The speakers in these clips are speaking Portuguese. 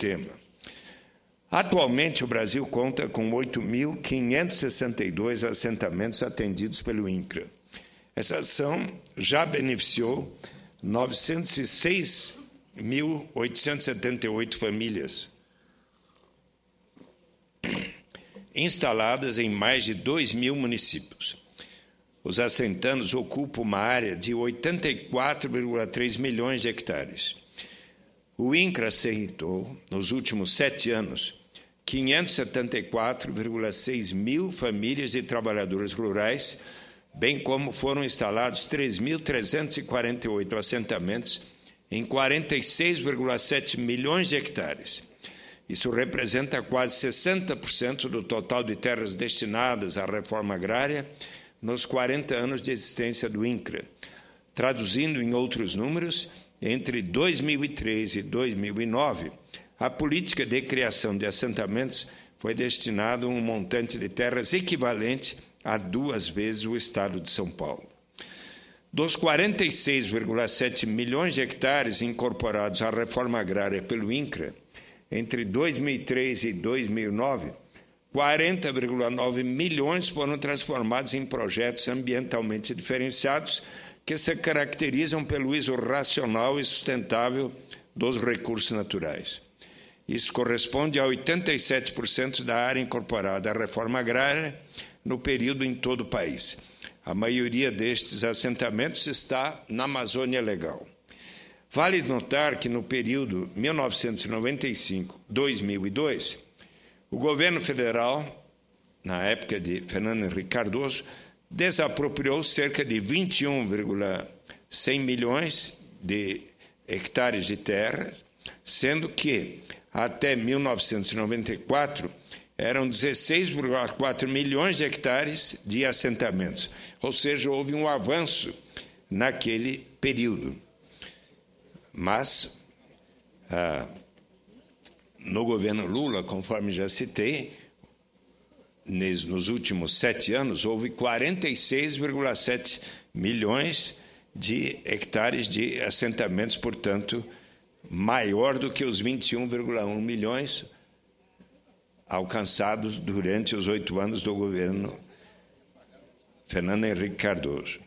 tema. Atualmente, o Brasil conta com 8.562 assentamentos atendidos pelo INCRA. Essa ação já beneficiou 906.878 famílias, instaladas em mais de 2.000 municípios. Os assentados ocupam uma área de 84,3 milhões de hectares. O INCRA assentou, nos últimos 7 anos, 574,6 mil famílias e trabalhadores rurais, bem como foram instalados 3.348 assentamentos em 46,7 milhões de hectares. Isso representa quase 60% do total de terras destinadas à reforma agrária nos 40 anos de existência do INCRA. Traduzindo em outros números, entre 2003 e 2009, a política de criação de assentamentos foi destinado um montante de terras equivalente a 2 vezes o estado de São Paulo. Dos 46,7 milhões de hectares incorporados à reforma agrária pelo INCRA, entre 2003 e 2009, 40,9 milhões foram transformados em projetos ambientalmente diferenciados que se caracterizam pelo uso racional e sustentável dos recursos naturais. Isso corresponde a 87% da área incorporada à reforma agrária no período em todo o país. A maioria destes assentamentos está na Amazônia Legal. Vale notar que no período 1995-2002, o governo federal, na época de Fernando Henrique Cardoso, desapropriou cerca de 21,100 milhões de hectares de terra, sendo que, até 1994, eram 16,4 milhões de hectares de assentamentos, ou seja, houve um avanço naquele período. Mas, no governo Lula, conforme já citei, nos últimos 7 anos, houve 46,7 milhões de hectares de assentamentos, portanto, maior do que os 21,1 milhões alcançados durante os 8 anos do governo Fernando Henrique Cardoso.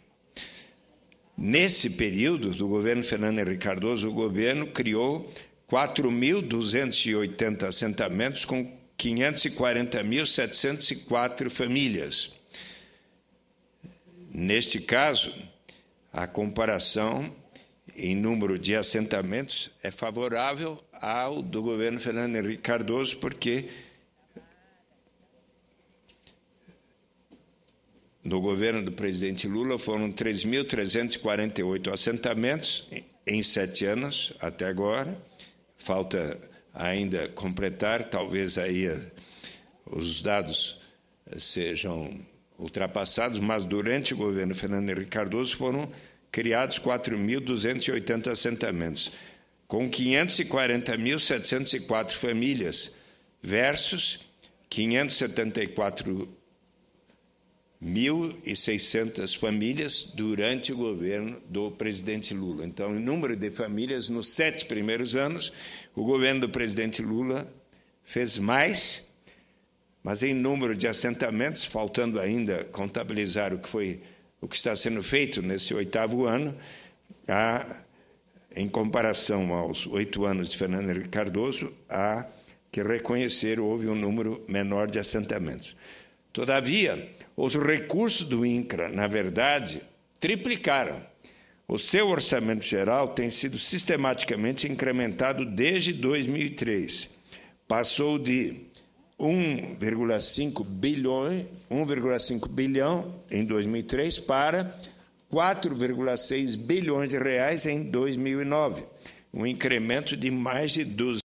Nesse período do governo Fernando Henrique Cardoso, o governo criou 4.280 assentamentos com 540.704 famílias. Neste caso, a comparação em número de assentamentos é favorável ao do governo Fernando Henrique Cardoso, porque no governo do presidente Lula foram 3.348 assentamentos em 7 anos até agora. Falta ainda completar, talvez aí os dados sejam ultrapassados, mas durante o governo Fernando Henrique Cardoso foram criados 4.280 assentamentos, com 540.704 famílias, versus 574.600 famílias durante o governo do presidente Lula. Então, em número de famílias, nos 7 primeiros anos, o governo do presidente Lula fez mais, mas em número de assentamentos, faltando ainda contabilizar o que está sendo feito nesse 8º ano, em comparação aos 8 anos de Fernando Henrique Cardoso, há que reconhecer houve um número menor de assentamentos. Todavia, os recursos do INCRA, na verdade, triplicaram. O seu orçamento geral tem sido sistematicamente incrementado desde 2003. Passou de 1,5 bilhão em 2003 para 4,6 bilhões de reais em 2009, um incremento de mais de 200%.